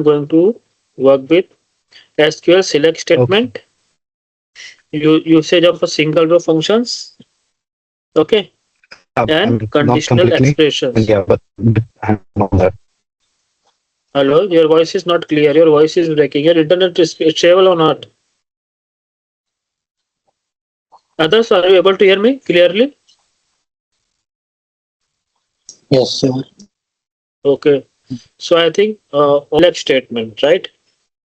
I'm going to work with SQL select Okay. statement, usage of a single row functions, okay, I and mean, not conditional completely. I mean, expressions. yeah, but I'm on that. Hello, your voice is not clear. Your voice is breaking. Your internet is stable or not? Others, are you able to hear me clearly? Yes, sir. Okay. So I think select statement, right?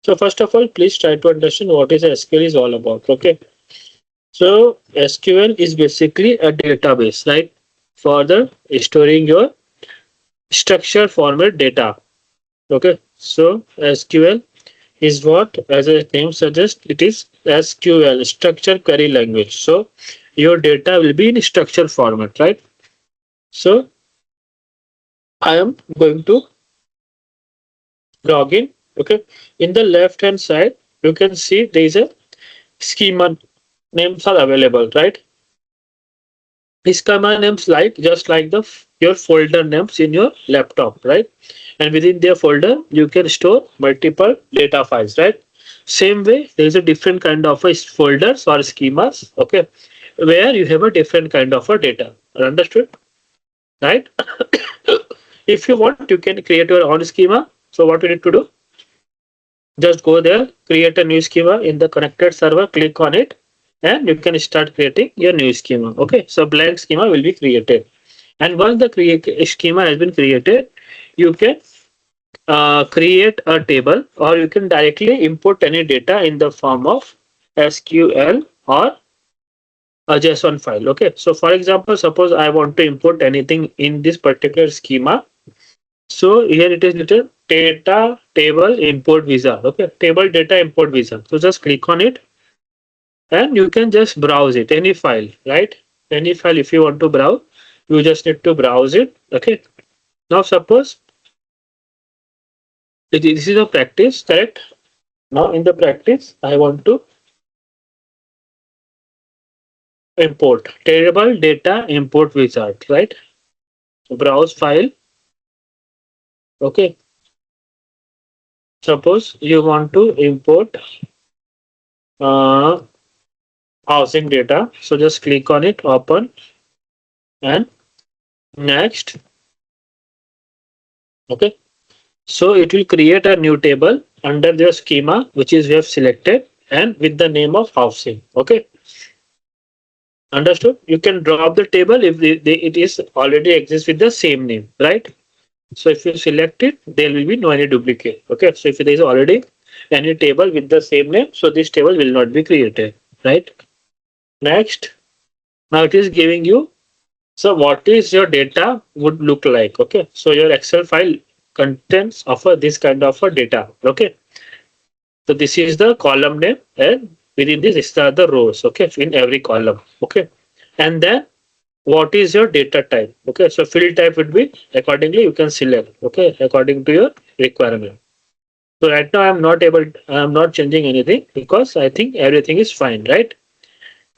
So first of all, please try to understand what is SQL is all about. Okay. So SQL is basically a database, right? For the storing your structured format data. Okay. So SQL is what, as a name suggests, it is SQL, structured query language. So your data will be in structured format, right? So I am going to log in. Okay. In the left hand side, you can see there is a schema names are available, right? Schema names like just like the your folder names in your laptop, right? And within their folder, you can store multiple data files, right? Same way, there is a different kind of a folders or schemas, okay, where you have a different kind of a data. Understood, right? If you want, you can create your own schema. So what you need to do? Just go there, create a new schema in the connected server, click on it, and you can start creating your new schema. Okay, so blank schema will be created. And once the schema has been created, you can create a table or you can directly import any data in the form of SQL or a JSON file. Okay, so for example, suppose I want to import anything in this particular schema. So here it is written data table import visa. Okay, table data import visa. So just click on it and you can just browse it. Any file, right? Any file if you want to browse, you just need to browse it. Okay. Now suppose this is a practice, correct? Now in the practice, I want to import table data import wizard, right? Browse file. Okay. Suppose you want to import uh, housing data. So just click on it, open, and next. Okay. So it will create a new table under the schema which is we have selected and with the name of housing. Okay. Understood? You can drop the table if it is already exists with the same name, right? So if you select it, there will be no any duplicate. Okay. So if there is already any table with the same name, so this table will not be created, right? Next, now it is giving you, so what is your data would look like? Okay. So your Excel file contains of this kind of a data. Okay. So this is the column name and within this are the rows. Okay. In every column. Okay. And then what is your data type? Okay. So field type would be accordingly you can select. Okay. According to your requirement. So right now I'm not changing anything because I think everything is fine, right?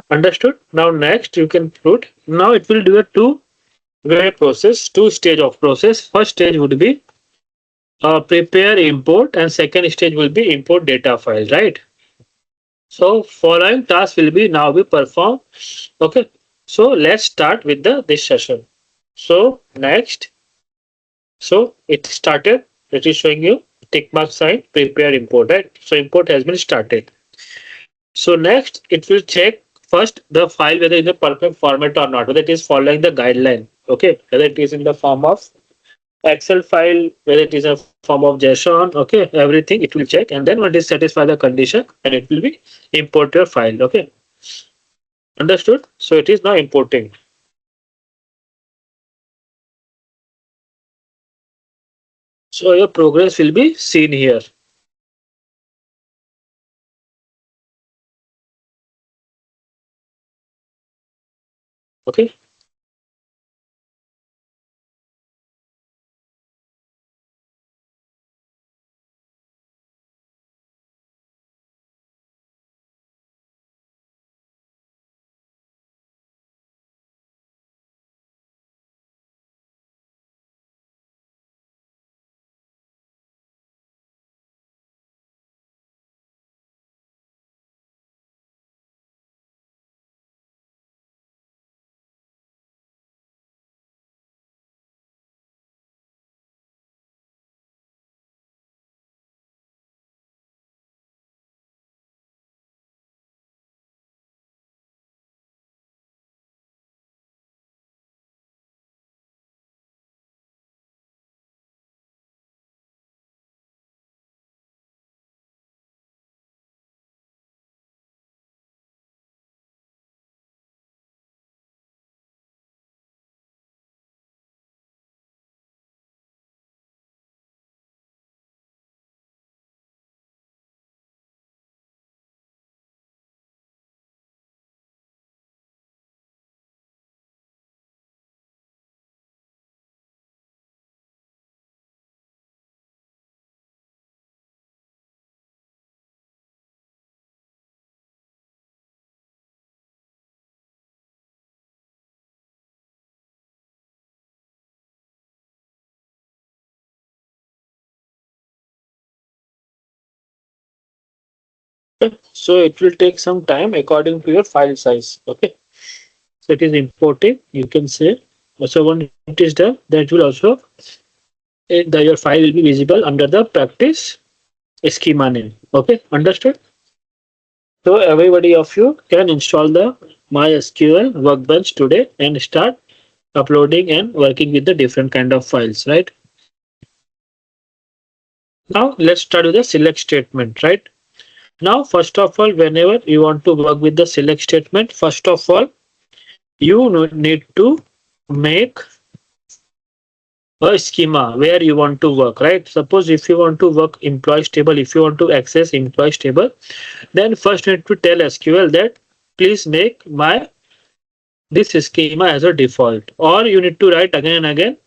Understood. Now next you can put, now it will do a two-way process, two stage of process. First stage would be prepare import and second stage will be import data file, right? So following task will be now be performed. Okay. So let's start with the this session. So next, so it started. It is showing you tick mark sign prepare import, right? So import has been started. So next it will check first the file whether in the perfect format or not, whether it is following the guideline. Okay, whether it is in the form of Excel file, whether it is a form of JSON, okay, everything it will check, and then when it satisfy the condition, and it will be import your file. Okay, understood? So it is now importing. So your progress will be seen here. Okay. Okay. So it will take some time according to your file size. Okay. So it is importing. You can say. So when it is done, that will also your file will be visible under the practice schema name. Okay, understood? So everybody of you can install the MySQL workbench today and start uploading and working with the different kind of files, right? Now let's start with the select statement, right? Now, first of all, whenever you want to work with the select statement, first of all, you need to make a schema where you want to work, right? Suppose if you want to work employees table, if you want to access employees table, then first you need to tell SQL that please make my this schema as a default, or you need to write again and again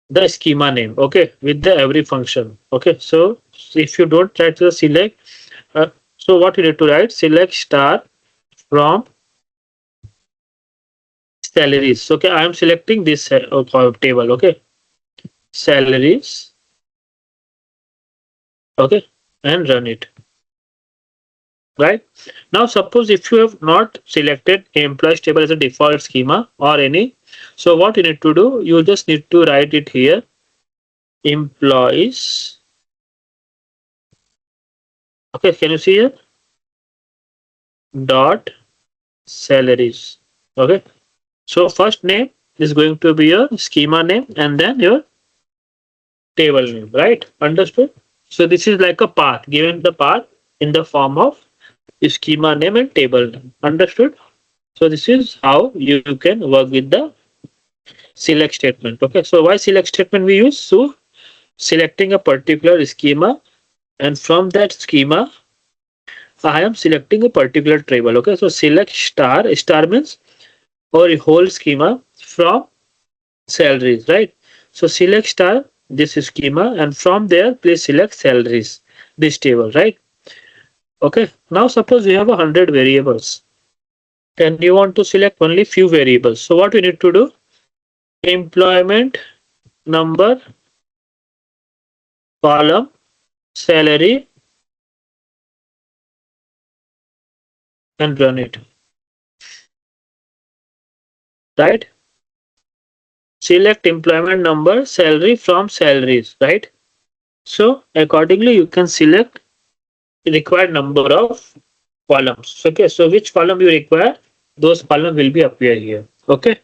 the schema name, okay, with the every function. Okay, so if you don't try to select, so what you need to write, select star from salaries. Okay, I am selecting this table. Okay, salaries. Okay, and run it. Right now, suppose if you have not selected employees table as a default schema or any, so what you need to do, you just need to write it here, employees. Okay, can you see here? Dot salaries. Okay, so first name is going to be your schema name and then your table name, right? Understood? So this is like a path, given the path in the form of schema name and table name. Understood? So this is how you can work with the select statement. Okay, so why select statement we use? So selecting a particular schema, and from that schema I am selecting a particular table. Okay, so select star, star means or a whole schema from salaries, right? So select star this schema, and from there please select salaries, this table, right? Okay, now suppose you have 100 variables and you want to select only few variables. So what we need to do, employment number, column, salary, and run it, right? Select employment number, salary from salaries, right? So accordingly you can select required number of columns. Okay, so which column you require, those column will be appear here. Okay,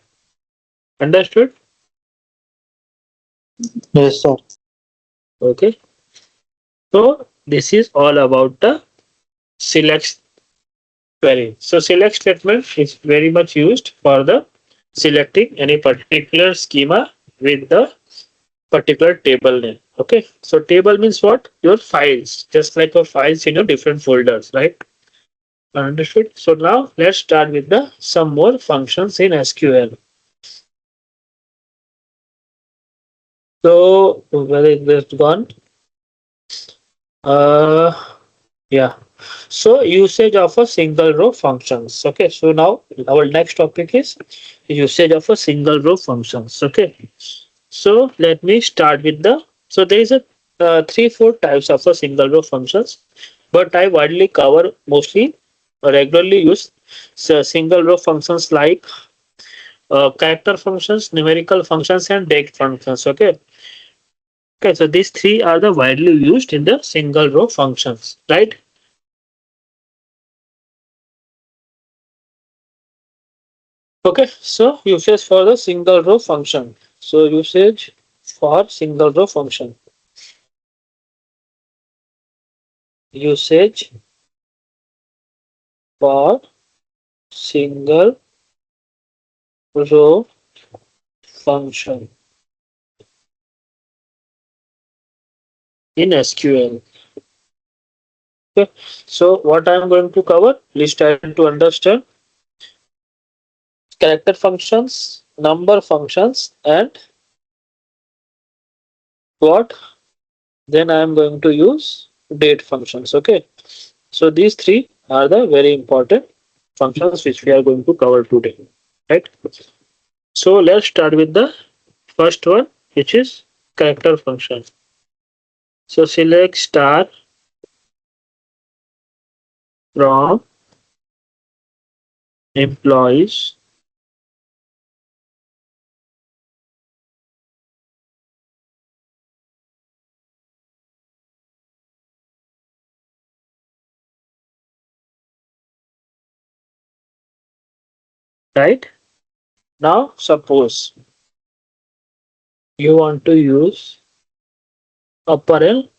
understood? Yes, sir. Okay, so this is all about the select query. So select statement is very much used for the selecting any particular schema with the particular table name. Okay, so table means what? Your files, just like your files in your different folders, right? Understood. So now let's start with the some more functions in SQL. So where is this gone? Uh, yeah. So usage of a single row functions. Okay. So now our next topic is usage of a single row functions. Okay. So let me start with the. So there is a three four types of a single row functions, but I widely cover mostly regularly use single row functions like character functions, numerical functions, and date functions. Okay. Okay. So these three are the widely used in the single row functions, right? Okay, so usage for the single row function. So usage for single row function. Usage for single row function in SQL. Okay, so what I am going to cover, please try to understand character functions, number functions, and what then I am going to use date functions. Okay, so these three are the very important functions which we are going to cover today, right? So let's start with the first one, which is character function. So select star from employees right? Now suppose you want to use apparel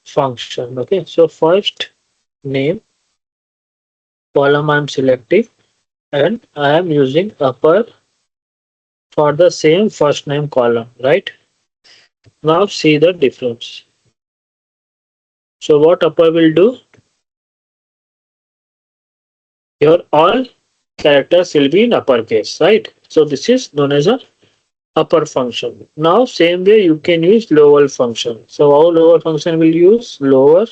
function. Okay, so first name column I'm selecting and I am using upper for the same first name column, right? Now see the difference. So what upper will do? Your all characters will be in uppercase, right? So this is known as a upper function. Now same way you can use lower function. So our lower function will use lower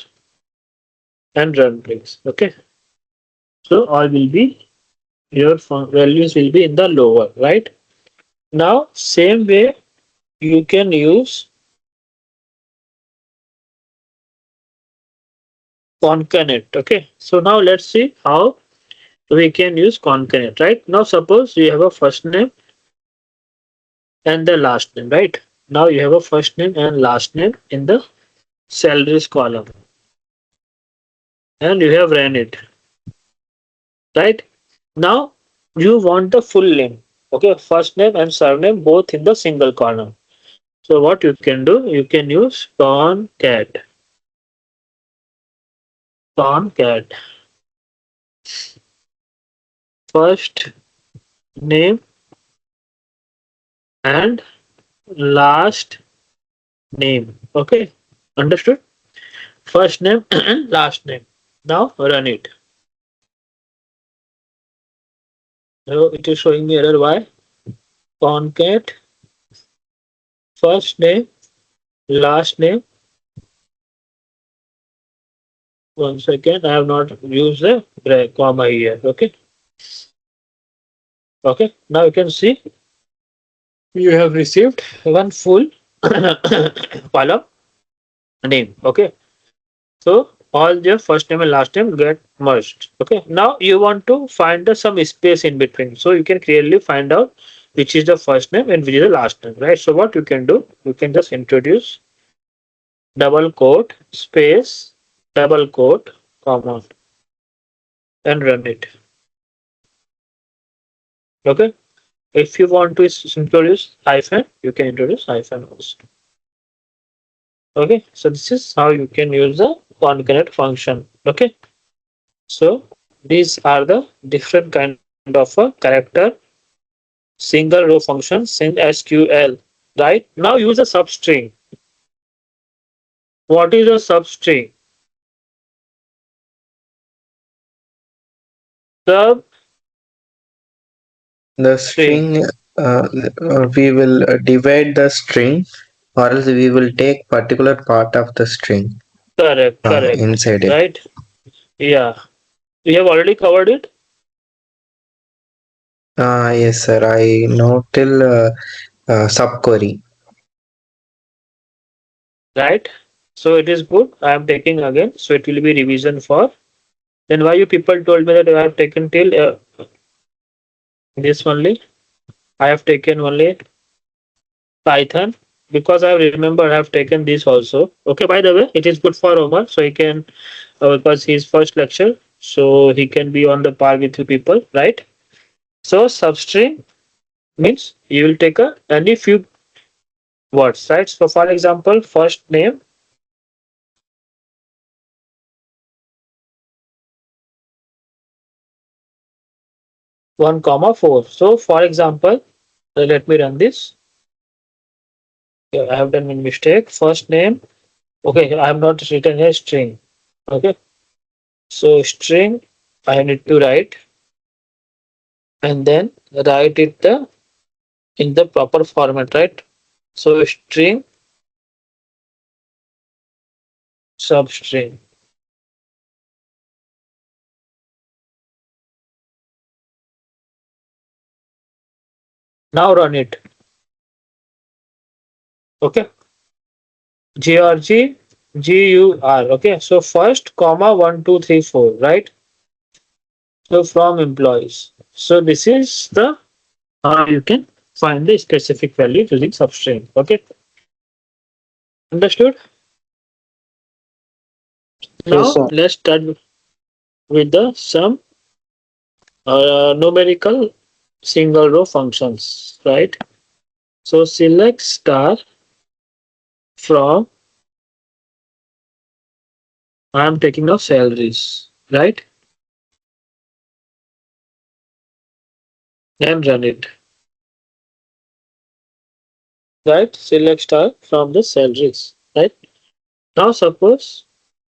and run please. Okay. So all will be your values will be in the lower, right? Now same way you can use concatenate. Okay. So now let's see how we can use concatenate, right? Now suppose you have a first name and the last name, right? Now you have a first name and last name in the salaries column and you have ran it, right? Now you want the full name, okay? First name and surname both in the single column. So what you can do, you can use concat first name and last name. Okay, understood? First name and last name. Now run it. So it is showing me error. Why? Concat first name, last name. One second, I have not used the comma here. Okay, okay. Now you can see you have received one full column name. Okay, so all their first name and last name get merged. Okay, now you want to find some space in between, so you can clearly find out which is the first name and which is the last name, right? So what you can do, you can just introduce double quote space double quote comma and run it. Okay, if you want to introduce hyphen, you can introduce hyphen also. Okay, so this is how you can use the concatenate function. Okay, so these are the different kind of a character single row functions in SQL. Right now, use a substring. What is a substring? Substring. The string, we will divide the string, or else we will take particular part of the string Correct, correct. inside it. Right? Yeah. We have already covered it. Yes, sir. I know till subquery. Right? So it is good. I am taking again. So it will be revision for. Then why you people told me that I have taken till this only? I have taken only Python because I remember I have taken this also. Okay, by the way, it is good for Omar, so he can because his first lecture, so he can be on the par with you people, right? So substring means you will take a any few words, right? So for example, first name, one comma four. So for example, let me run this. Okay, I have done a mistake. First name. Okay, I have not written a string. Okay, so string I need to write and then write it in the proper format, right? So string substring. Now run it. Okay. GRG GUR. Okay. So first comma 1 2 3 4. Right. So from employees. So this is the how you can find the specific value using substring. Okay, understood? Yes, Now sir. let's start with the some numerical single row functions, right? So select star from I am taking now salaries, right? And run it, right? Select star from the salaries, right? Now suppose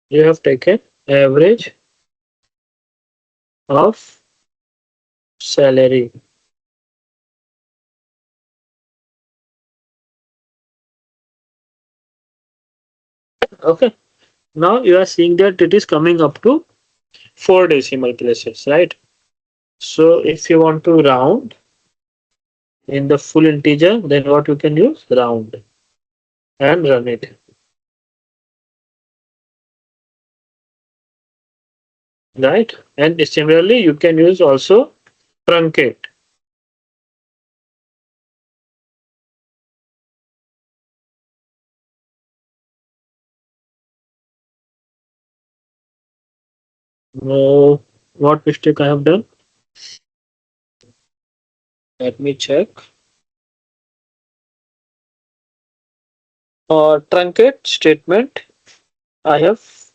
you have taken average of salary. Okay. Now you are seeing that it is coming up to four decimal places, right? So if you want to round in the full integer, then what you can use? Round and run it, right? And similarly, you can use also truncate. What mistake I have done? Let me check. Truncate statement I have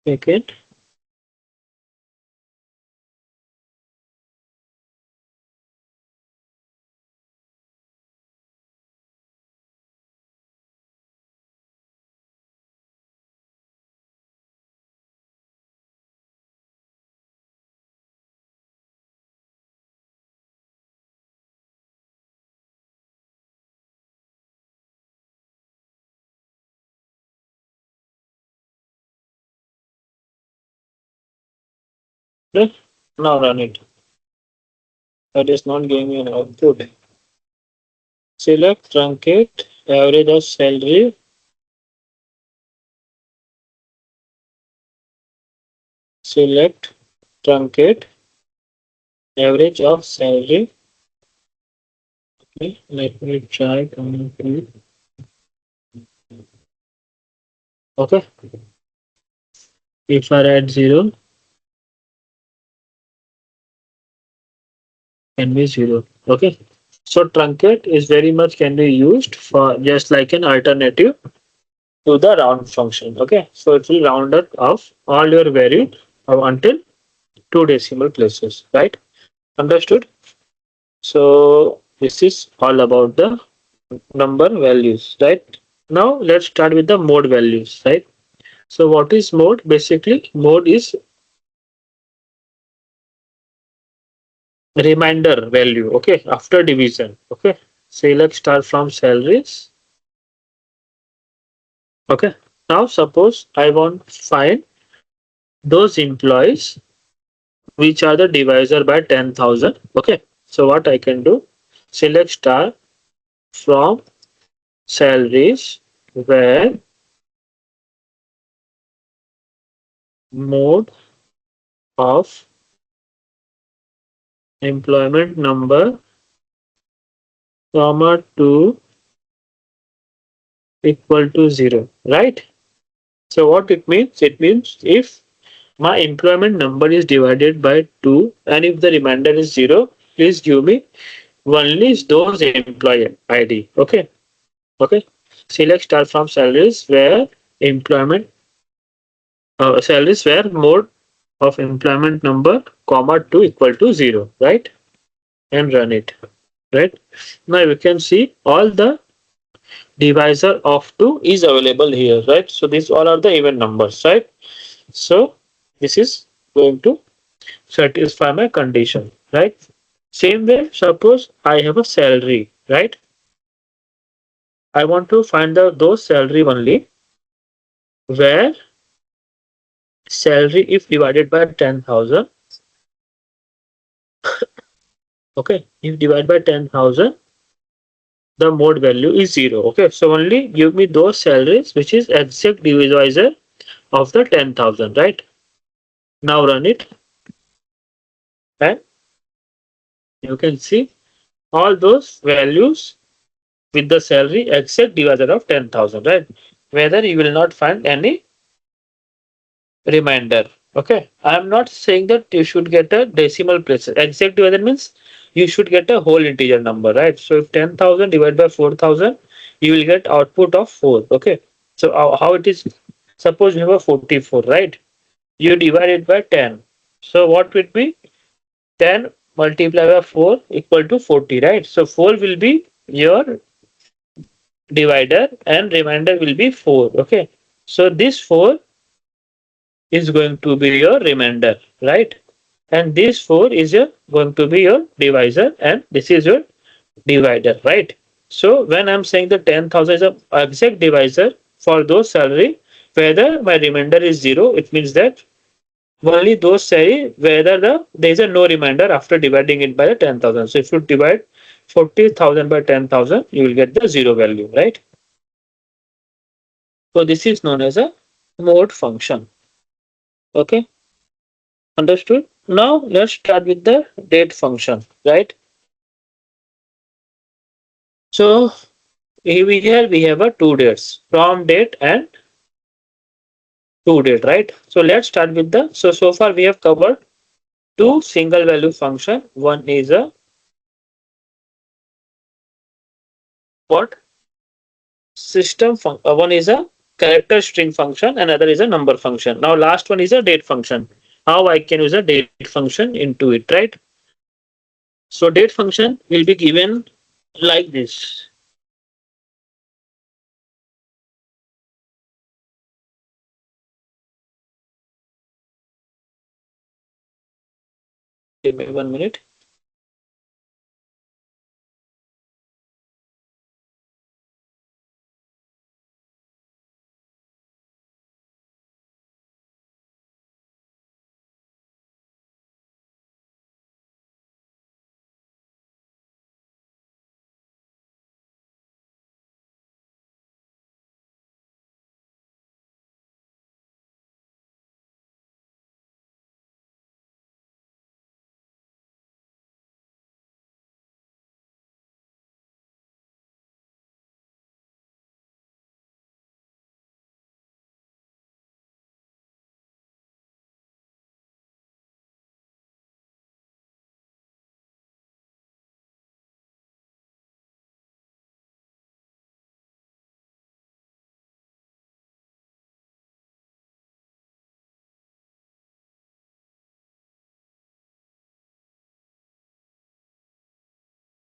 taken. Okay. Now run it. That is not giving me an output. Select truncate average of salary. Select truncate average of salary. Okay, let me try. Okay, if I add 0, can be 0. Okay, so truncate is very much can be used for just like an alternative to the round function. Okay, so it will round up of all your value until two decimal places, right? Understood? So this is all about the number values, right? Now let's start with the mode values, right? So what is mode? Basically, mode is reminder value, okay, after division. Okay, select star from salaries. Okay, now suppose I want to find those employees which are the divisor by 10,000. Okay, so what I can do, select star from salaries where mode of employment number comma 2 equal to 0, right? So what it means? It means if my employment number is divided by 2 and if the remainder is 0, please give me only those employee ID. Okay. Okay. Select star from salaries where employment salaries where mode of employment number comma 2 equal to 0, right? And run it, right? Now you can see all the divisor of 2 is available here, right? So these all are the even numbers, right? So this is going to satisfy my condition, right? Same way, suppose I have a salary, right? I want to find the those salary only where salary if divided by 10,000, okay, if divided by 10,000, the mode value is 0. Okay, so only give me those salaries which is exact divisor of the 10,000, right? Now run it, and you can see all those values with the salary except divisor of 10,000, right? Whether you will not find any reminder. Okay, I am not saying that you should get a decimal place. Exact divisor means you should get a whole integer number, right? So if 10,000 divided by 4,000, you will get output of 4. Okay, so how it is? Suppose you have a 44, right? You divide it by 10. So what would be 10 multiplied by 4 equal to 40, right? So 4 will be your divider and remainder will be 4. Okay, so this 4 is going to be your remainder, right? And this 4 is going to be your divisor and this is your divider, right? So when I'm saying the 10,000 is a exact divisor for those salary, whether my remainder is 0, it means that only those salary whether there is a no remainder after dividing it by the 10,000. So if you divide 40,000 by 10,000, you will get the 0 value, right? So this is known as a mode function. Okay, understood? Now let's start with the date function, right? So here we have a two dates, from date and to date, right? So let's start with the, so far we have covered two single value function. One is a what? One is a character string function, another is a number function. Now last one is a date function. How I can use a date function into it, right? So date function will be given like this. Give me 1 minute.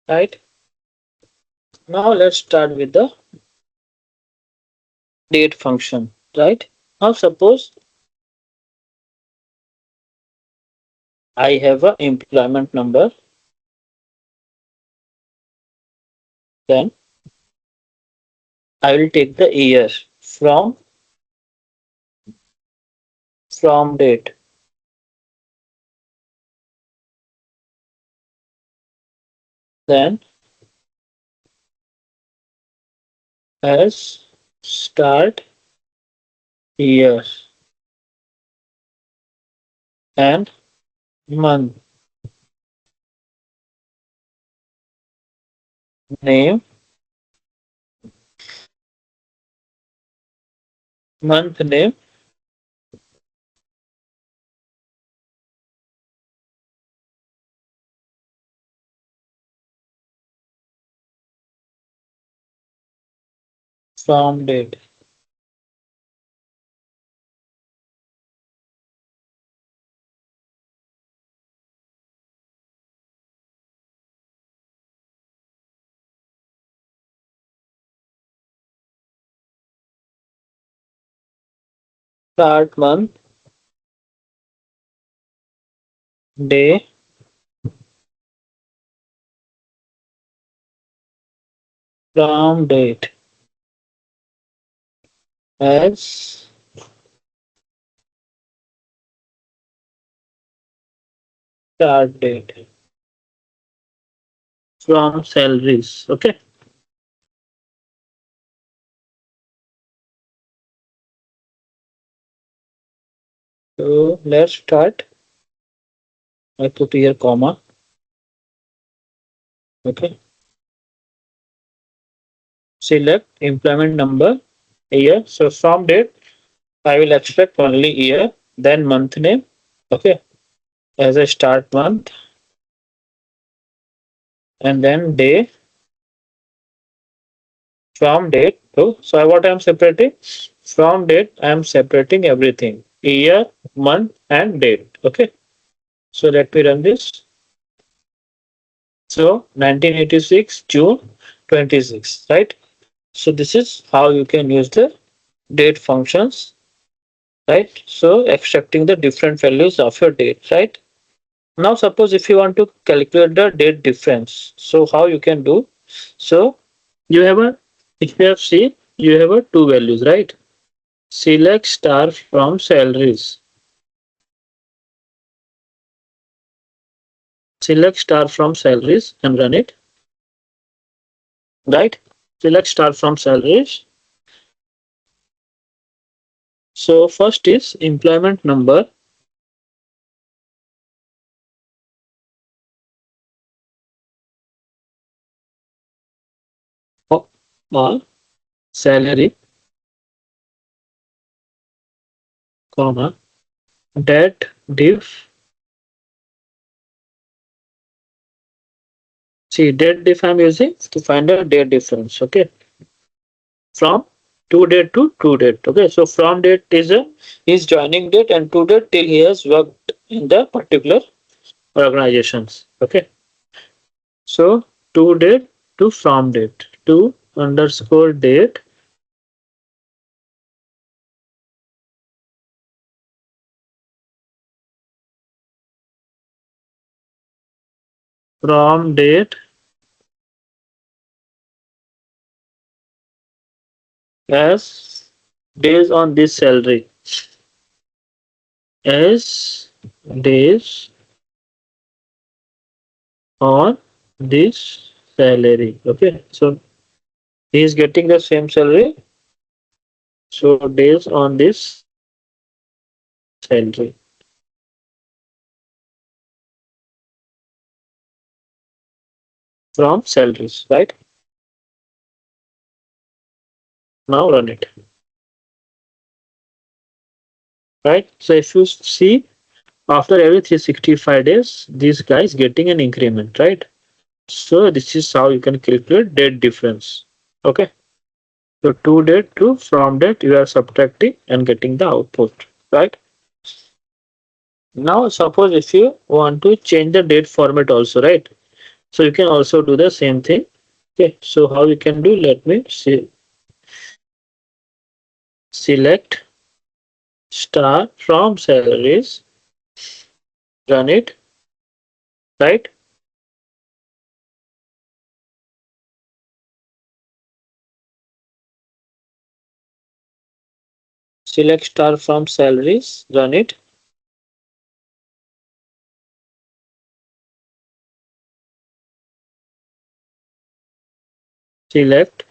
Right? Now let's start with the date function, right? Now suppose I have a employment number, then I will take the year from date, then as start year and month, name, month name, from date. Start month, day, from date as start date, from salaries. Okay. So let's start. I put here comma. Okay. Select employment number, year. So from date, I will extract only year, then month name. Okay. As a start month, and then day from date to. So what I am separating? From date, I am separating everything. Year, month, and date. Okay. So let me run this. So 1986 June 26, right? So this is how you can use the date functions, right? So extracting the different values of your date, right? Now suppose if you want to calculate the date difference, so how you can do? So you have a, if you have seen, you have a two values, right? Select star from salaries. Select star from salaries and run it, right? Select star from salaries. So first is employment number or salary, comma, that diff. See, date diff I'm using to find a date difference. Okay, from to date to to date. Okay, so from date is a is joining date and to date till he has worked in the particular organizations. Okay, so to date to from date to underscore date from date as days on this salary as days on this salary. Okay, so he is getting the same salary. So days on this salary from salaries, right? Now run it, right? So if you see after every 365 days, this guy is getting an increment, right? So this is how you can calculate date difference. Okay. So to date to from date, you are subtracting and getting the output, right? Now suppose if you want to change the date format also, right? So you can also do the same thing. Okay. So how you can do? Let me see. Select star from salaries, run it, right? Select star from salaries, run it. Select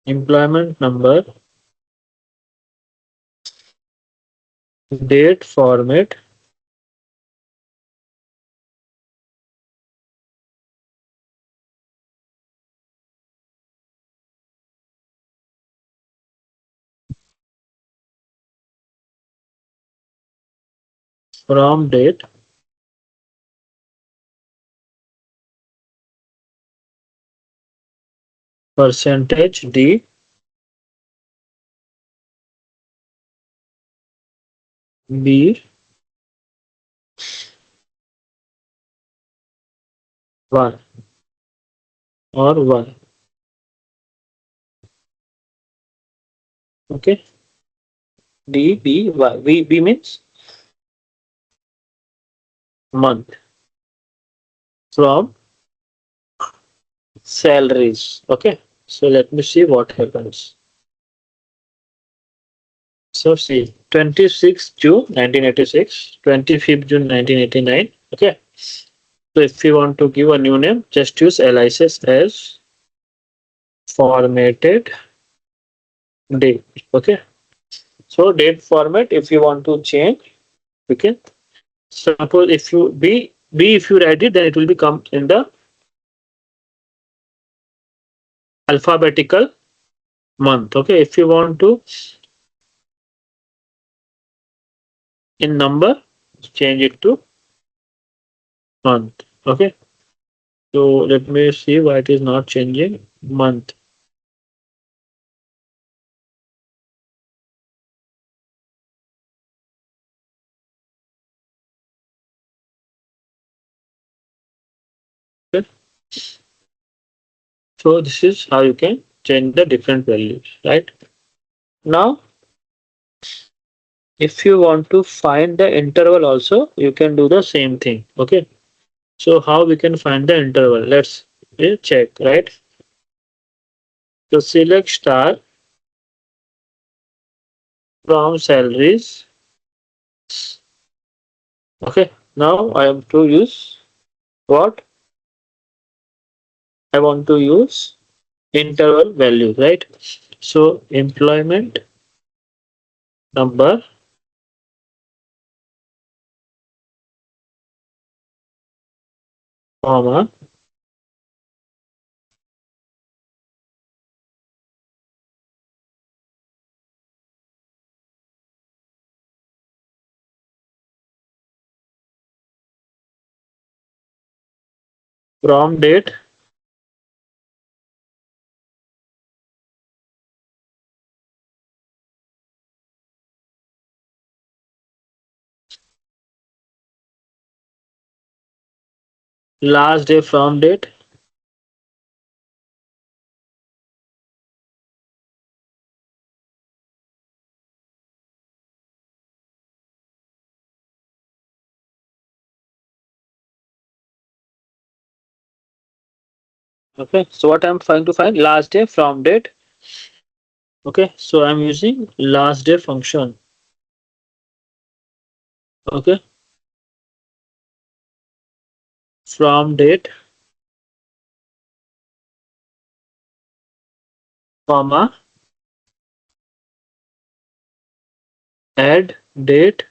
employment number, date format, from date, percentage D, B, 1 or 1. Okay. D, B, Y. B means month from salaries. Okay. So let me see what happens. So see 26th June 1986, 25th June 1989. Okay. So if you want to give a new name, just use aliases as formatted day. Okay. So date format, if you want to change, okay. Suppose if you B if you write it, then it will become in the alphabetical month. Okay. If you want to in number, change it to month. Okay. So let me see why it is not changing month. Okay. So this is how you can change the different values, right? Now, if you want to find the interval also, you can do the same thing. Okay. So how we can find the interval? Let's check, right? So select star from salaries. Okay. Now I have to use what? I want to use interval value, right? So employment number, comma, from date, last day from date. Okay. So what I'm trying to find? Last day from date. Okay. So I'm using last day function. Okay. From date, comma, add date.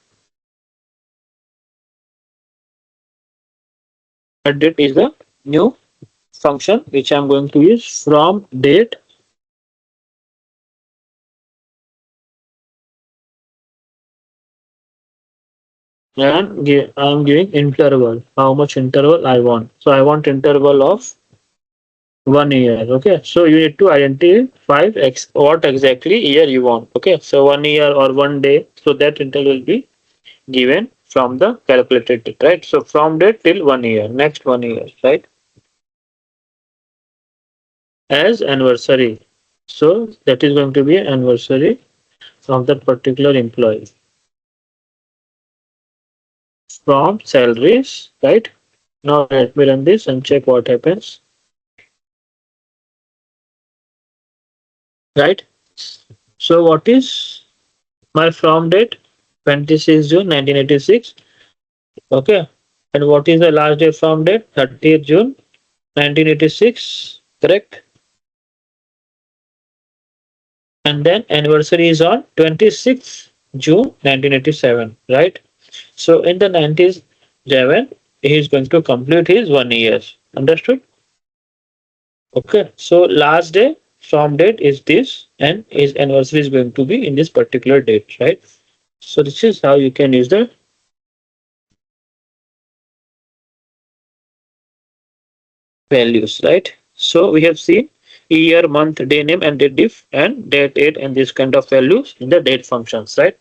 Add date is the new function which I'm going to use from date and I'm giving interval. How much interval I want? So I want interval of 1 year. Okay. So you need to identify what exactly year you want. Okay. So 1 year or 1 day. So that interval will be given from the calculated date, right? So from date till 1 year, next 1 year, right? As anniversary. So that is going to be anniversary of that particular employee. From salaries, right? Now let me run this and check what happens, right? So what is my from date? 26 June 1986. Okay. And what is the last day from date? 30th June 1986. Correct. And then anniversary is on 26th June 1987, right? So in the 97, he is going to complete his 1 year. Understood? Okay. So last day from date is this, and his anniversary is going to be in this particular date, right? So this is how you can use the values, right? So we have seen year, month, day name, and date diff, and date date, and this kind of values in the date functions, right?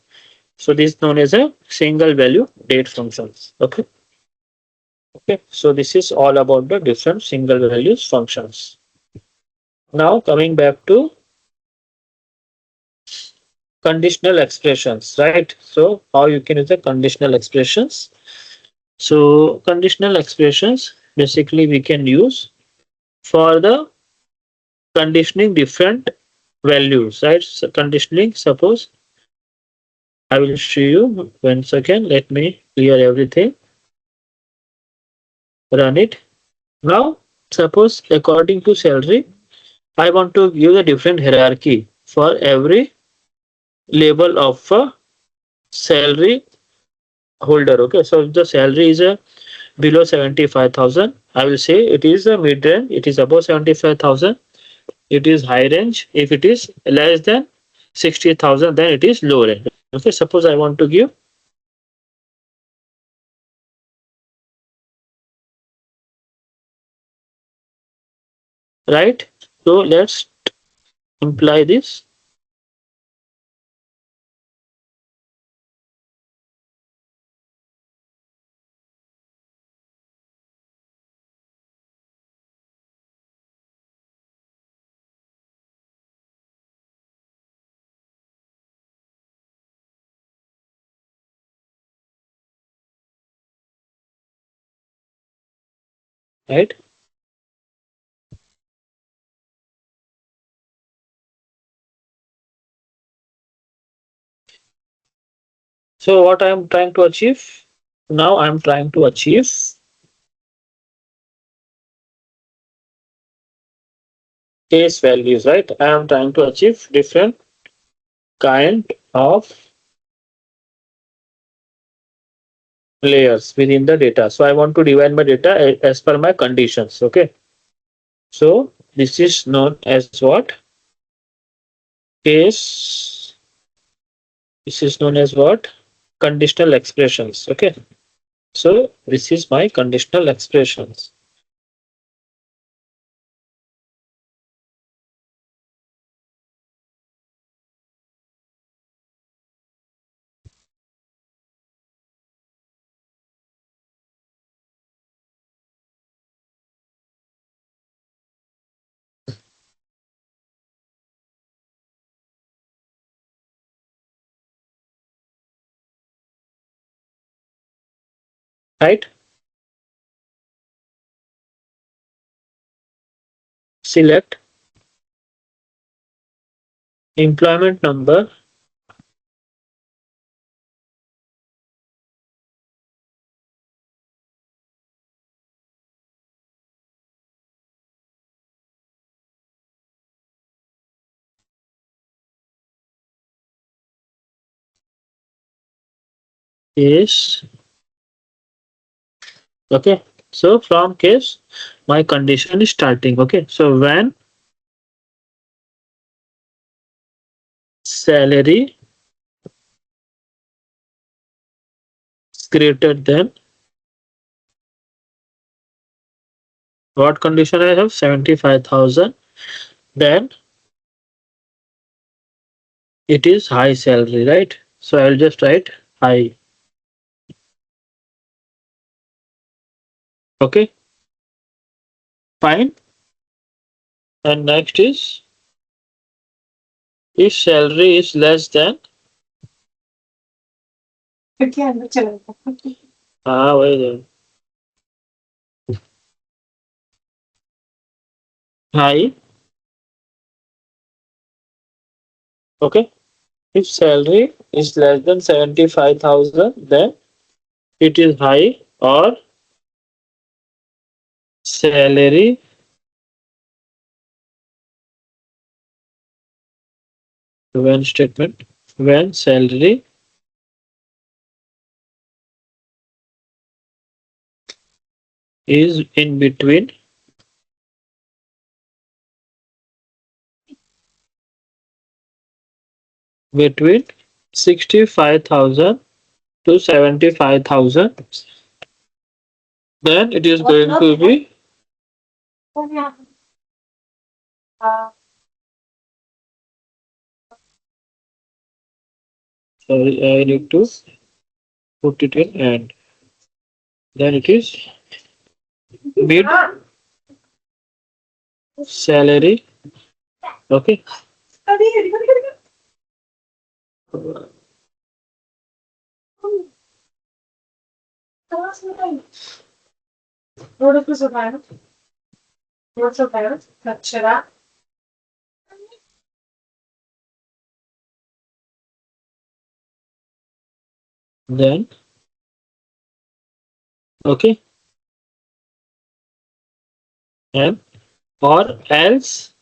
So this is known as a single value date functions. Okay. Okay. So this is all about the different single values functions. Now coming back to conditional expressions, right? So how you can use the conditional expressions? So conditional expressions basically we can use for the conditioning different values, right? So conditioning, suppose I will show you 1 second. Let me clear everything. Run it. Now, suppose according to salary, I want to give a different hierarchy for every label of a salary holder. Okay, so if the salary is below 75,000, I will say it is a mid range. It is above 75,000. It is high range. If it is less than 60,000, then it is low range. Okay, suppose I want to give right. So let's imply this. Right. So what I am trying to achieve now, I am trying to achieve case values. Right. I am trying to achieve different kind of layers within the data. So I want to divide my data as per my conditions. Okay. So this is known as what? Case. This is known as what? Conditional expressions. Okay. So this is my conditional expressions. Right. Select employment number is okay. So from case my condition is starting. Okay. So when salary is greater than what condition I have 75,000, then it is high salary, right? So I'll just write high. Okay, fine. And next is if salary is less than wait then. High. Okay. If salary is less than 75,000, then it is high or salary when statement when salary is in between 65,000 to 75,000, then it is going to be sorry, I need to put it in and then it is mid salary. Okay. Then okay, and or else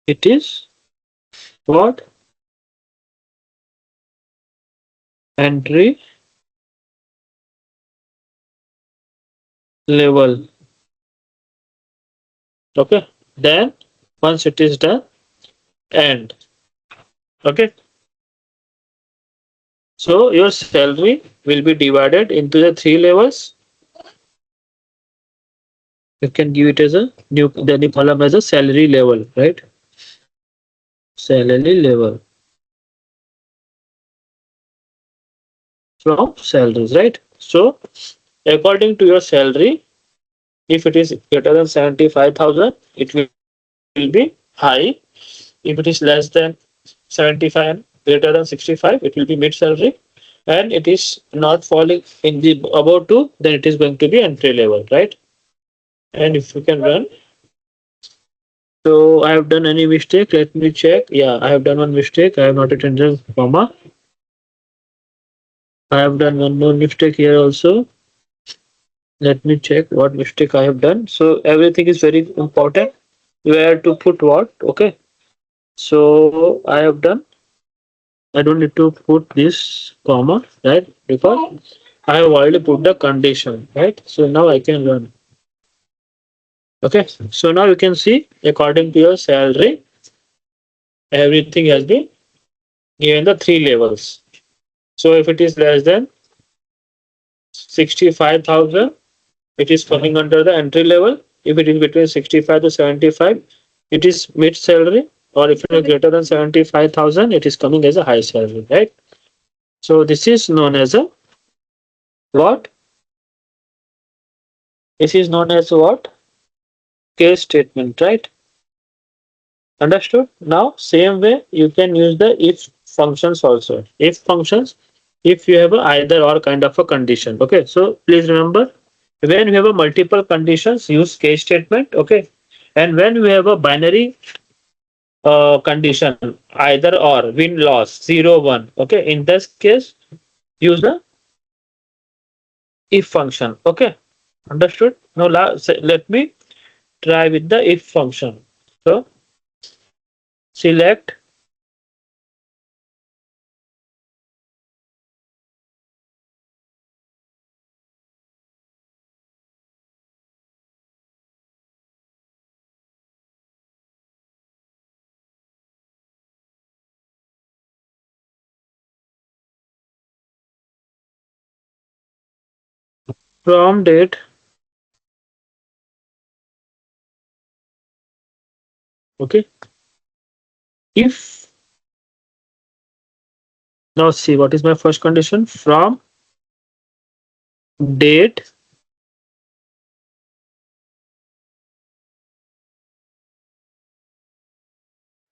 it is what entry level. Okay. Then once it is done, end. Okay. So your salary will be divided into the three levels. You can give it as a new column as a salary level, right? Salary level from salaries, right? So according to your salary, if it is greater than 75,000, it will be high. If it is less than 75 and greater than 65, it will be mid salary. And it is not falling in the above two, then it is going to be entry level, right? And if you can run. So I have done any mistake. Let me check. Yeah, I have done one mistake. I have not attended comma. I have done one more mistake here also. Let me check what mistake I have done. So everything is very important. Where to put what? Okay. So I have done. I don't need to put this comma, right? Because I have already put the condition, right? So now I can run. Okay. So now you can see according to your salary, everything has been given the three levels. So if it is less than 65,000, it is coming under the entry level. If it is between 65 to 75, it is mid salary. Or if it is greater than 75,000, it is coming as a high salary, right? So this is known as a what? This is known as what? Case statement, right? Understood? Now, same way you can use the if functions also. If functions, if you have a either or kind of a condition. Okay, so please remember when we have a multiple conditions, use case statement. Okay, and when we have a binary condition, either or win loss 0 1. Okay, in this case, use the if function. Okay, understood? Now, let me try with the if function. So, select from date. Okay, if now see what is my first condition from date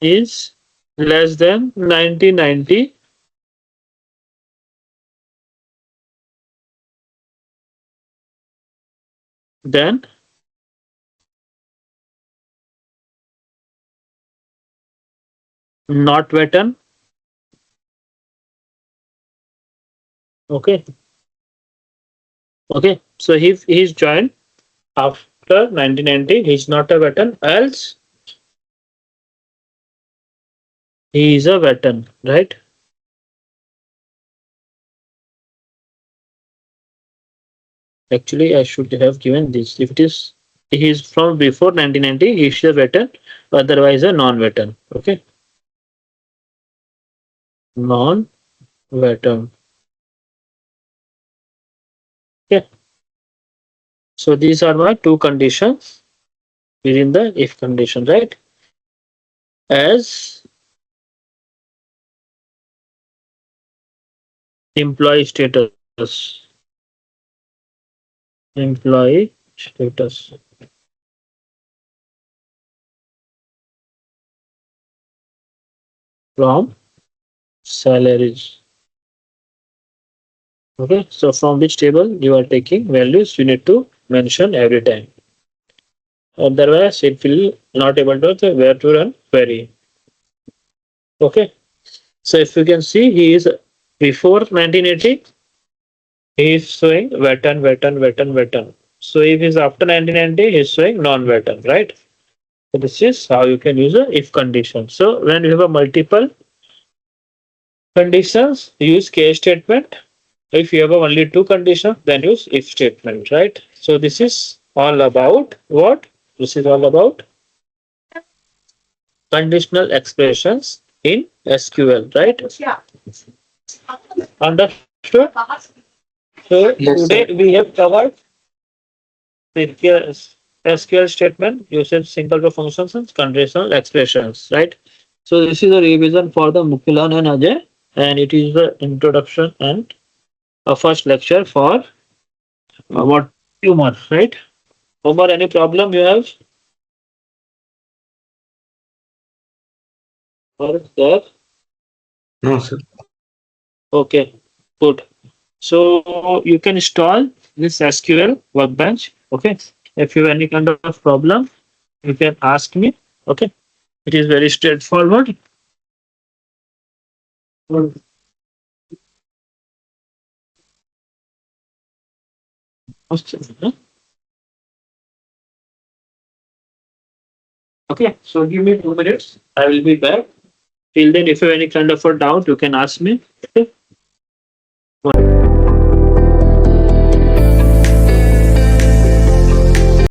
is less than 1990, then not written. Okay, okay. So if he is joined after 1990, he is not a veteran. Else he is a veteran, right? Actually, I should have given this. If it is he is from before 1990, he is a veteran. Otherwise, a non-veteran. Okay, non-veteran. Okay. So these are my two conditions within the if condition, right? As employee status, employee status from salaries. Okay, so from which table you are taking values, you need to mention every time. Otherwise, it will not able to where to run query. Okay, so if you can see, he is before 1980, he is showing veteran, veteran, veteran, veteran. So if he is after 1990, he is showing non-veteran, right? So this is how you can use a if condition. So when you have a multiple conditions, use case statement. If you have only two conditions, then use if statement, right? So this is all about what? This is all about conditional expressions in SQL, right? Understood? So Yes, today sir. we have covered SQL statement, usage single row functions and conditional expressions, right? So this is a revision for the Mukilan and Ajay, and it is the introduction and a first lecture for what humor, right? Omar, any problem you have? Or there? No, sir. Okay, good. So you can install this SQL workbench. Okay. If you have any kind of problem, you can ask me. Okay. It is very straightforward. Okay. So give me 2 minutes. I will be back. Till then, if you have any kind of a doubt, you can ask me. Okay.